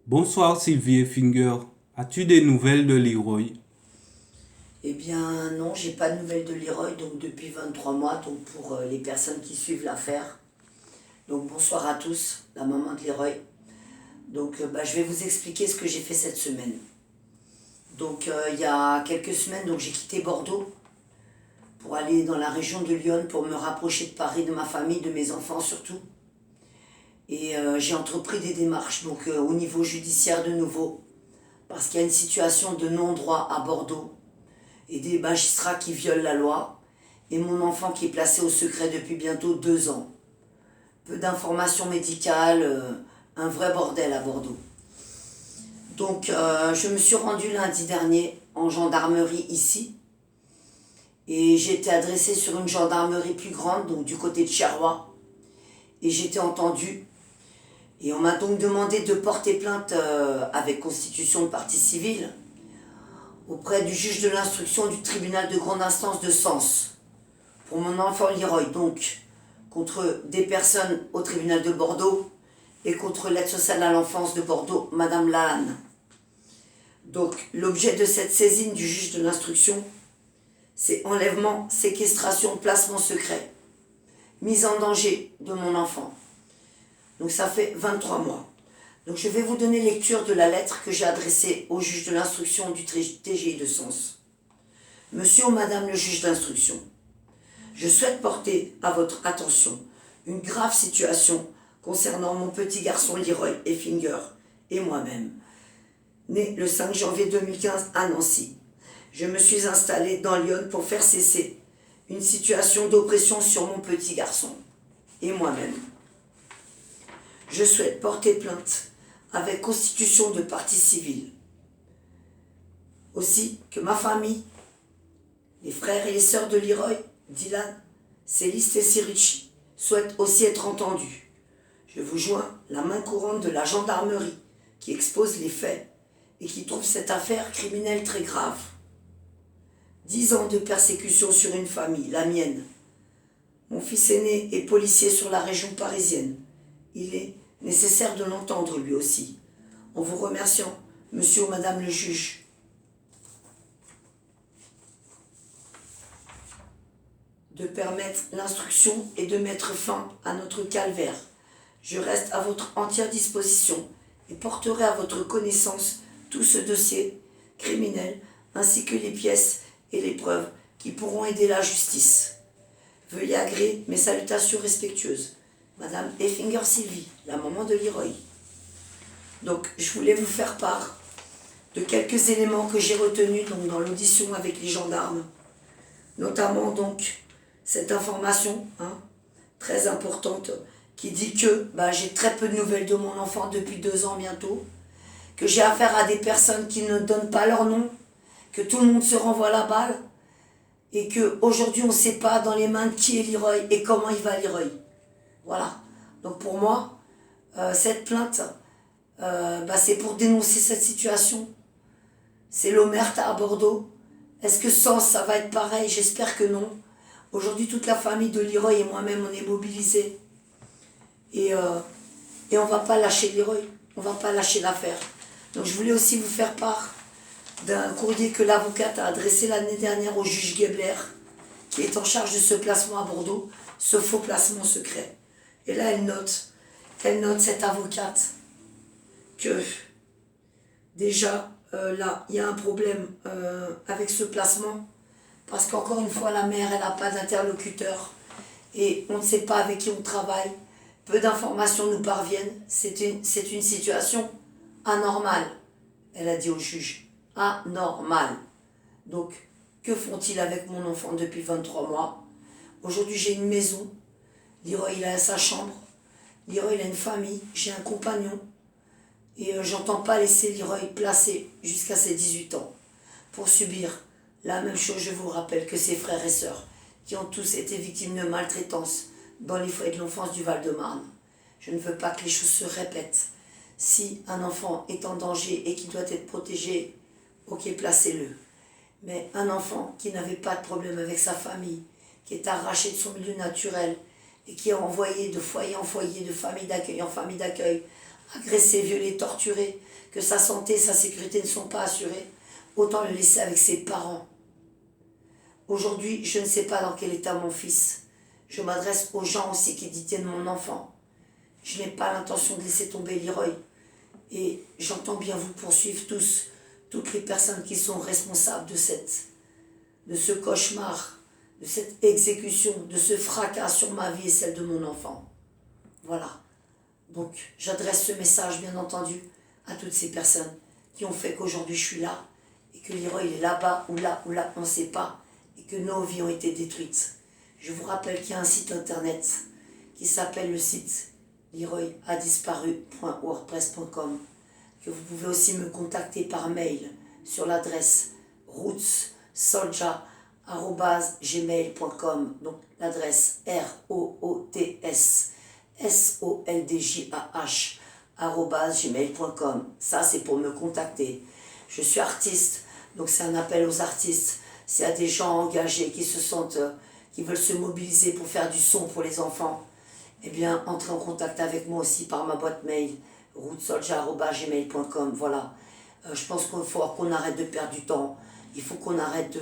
Bonsoir Sylvie Finger. As-tu des nouvelles de Leroy? Eh bien non, j'ai pas de nouvelles de Leroy donc depuis 23 mois, donc pour les personnes qui suivent l'affaire. Donc bonsoir à tous, la maman de Leroy. Donc je vais vous expliquer ce que j'ai fait cette semaine. Donc il y a quelques semaines, donc j'ai quitté Bordeaux pour aller dans la région de Lyon pour me rapprocher de Paris, de ma famille, de mes enfants surtout. Et j'ai entrepris des démarches donc au niveau judiciaire de nouveau parce qu'il y a une situation de non-droit à Bordeaux et des magistrats qui violent la loi, et mon enfant qui est placé au secret depuis bientôt 2 ans. Peu d'informations médicales, un vrai bordel à Bordeaux. Donc je me suis rendue lundi dernier en gendarmerie ici, et j'ai été adressée sur une gendarmerie plus grande, donc du côté de Cherbourg, et j'ai été entendue. Et on m'a donc demandé de porter plainte avec constitution de partie civile auprès du juge de l'instruction du tribunal de grande instance de Sens pour mon enfant Leroy, donc contre des personnes au tribunal de Bordeaux et contre l'aide sociale à l'enfance de Bordeaux, Madame Lalanne. Donc l'objet de cette saisine du juge de l'instruction, c'est enlèvement, séquestration, placement secret, mise en danger de mon enfant. Donc ça fait 23 mois. Donc je vais vous donner lecture de la lettre que j'ai adressée au juge de l'instruction du TGI de Sens. Monsieur ou Madame le juge d'instruction, je souhaite porter à votre attention une grave situation concernant mon petit garçon Leroy Effinger et moi-même, né le 5 janvier 2015 à Nancy. Je me suis installée dans Lyon pour faire cesser une situation d'oppression sur mon petit garçon et moi-même. Je souhaite porter plainte avec constitution de partie civile. Aussi que ma famille, les frères et les sœurs de Leroy, Dylan, Céliste et Sirichi souhaitent aussi être entendus. Je vous joins la main courante de la gendarmerie qui expose les faits et qui trouve cette affaire criminelle très grave. 10 ans de persécution sur une famille, la mienne. Mon fils aîné est policier sur la région parisienne. Il est nécessaire de l'entendre lui aussi. En vous remerciant, monsieur ou madame le juge, de permettre l'instruction et de mettre fin à notre calvaire. Je reste à votre entière disposition et porterai à votre connaissance tout ce dossier criminel ainsi que les pièces et les preuves qui pourront aider la justice. Veuillez agréer mes salutations respectueuses. Madame Effinger Sylvie, la maman de Leroy. Donc je voulais vous faire part de quelques éléments que j'ai retenus donc, dans l'audition avec les gendarmes, notamment donc cette information très importante qui dit que j'ai très peu de nouvelles de mon enfant depuis 2 ans bientôt, que j'ai affaire à des personnes qui ne donnent pas leur nom, que tout le monde se renvoie la balle et qu'aujourd'hui on ne sait pas dans les mains de qui est Leroy et comment il va Leroy. Voilà. Donc pour moi, cette plainte, c'est pour dénoncer cette situation. C'est l'omerta à Bordeaux. Est-ce que Sens, ça va être pareil? J'espère que non. Aujourd'hui, toute la famille de Leroy et moi-même, on est mobilisés. Et on ne va pas lâcher Leroy. On ne va pas lâcher l'affaire. Donc je voulais aussi vous faire part d'un courrier que l'avocate a adressé l'année dernière au juge Gebler, qui est en charge de ce placement à Bordeaux, ce faux placement secret. Et là, elle note cette avocate, que déjà, là, il y a un problème avec ce placement, parce qu'encore une fois, la mère, elle n'a pas d'interlocuteur, et on ne sait pas avec qui on travaille. Peu d'informations nous parviennent. C'est une situation anormale, elle a dit au juge. Anormale. Donc, que font-ils avec mon enfant depuis 23 mois? Aujourd'hui, j'ai une maison. Leroy, il a sa chambre. Leroy, il a une famille. J'ai un compagnon. Et j'entends pas laisser Leroy placé jusqu'à ses 18 ans pour subir la même chose. Je vous rappelle que ses frères et sœurs, qui ont tous été victimes de maltraitance dans les foyers de l'enfance du Val-de-Marne. Je ne veux pas que les choses se répètent. Si un enfant est en danger et qui doit être protégé, ok, placez-le. Mais un enfant qui n'avait pas de problème avec sa famille, qui est arraché de son milieu naturel et qui est envoyé de foyer en foyer, de famille d'accueil en famille d'accueil, agressé, violé, torturé, que sa santé, sa sécurité ne sont pas assurées, autant le laisser avec ses parents. Aujourd'hui, je ne sais pas dans quel état mon fils. Je m'adresse aux gens aussi qui détiennent mon enfant. Je n'ai pas l'intention de laisser tomber Leroy. Et j'entends bien vous poursuivre tous, toutes les personnes qui sont responsables de ce cauchemar, de cette exécution, de ce fracas sur ma vie et celle de mon enfant. Voilà. Donc, j'adresse ce message, bien entendu, à toutes ces personnes qui ont fait qu'aujourd'hui je suis là, et que Leroy est là-bas, ou là, on ne sait pas, et que nos vies ont été détruites. Je vous rappelle qu'il y a un site internet qui s'appelle le site leroyadisparu.wordpress.com, que vous pouvez aussi me contacter par mail sur l'adresse rootsoldier@gmail.com, donc l'adresse ROOTSSOLDJAH@gmail.com. Ça, c'est pour me contacter. Je suis artiste, donc c'est un appel aux artistes. S'il y a des gens engagés qui qui veulent se mobiliser pour faire du son pour les enfants, eh bien, entrez en contact avec moi aussi par ma boîte mail, rootsoldier@gmail.com. Voilà. Je pense qu'il faut qu'on arrête de perdre du temps. Il faut qu'on arrête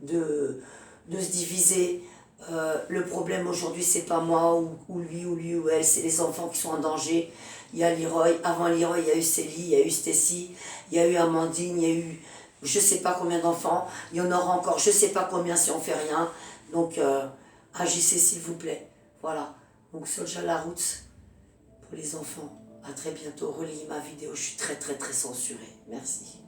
de se diviser. Le problème aujourd'hui, c'est pas moi ou lui ou elle, c'est les enfants qui sont en danger. Il y a Leroy. Avant Leroy, il y a eu Célie, il y a eu Stacy, il y a eu Amandine, il y a eu je sais pas combien d'enfants. Il y en aura encore je sais pas combien si on fait rien. Donc, agissez s'il vous plaît. Voilà. Donc, Soldier la route pour les enfants. À très bientôt. Relayez ma vidéo. Je suis très censurée. Merci.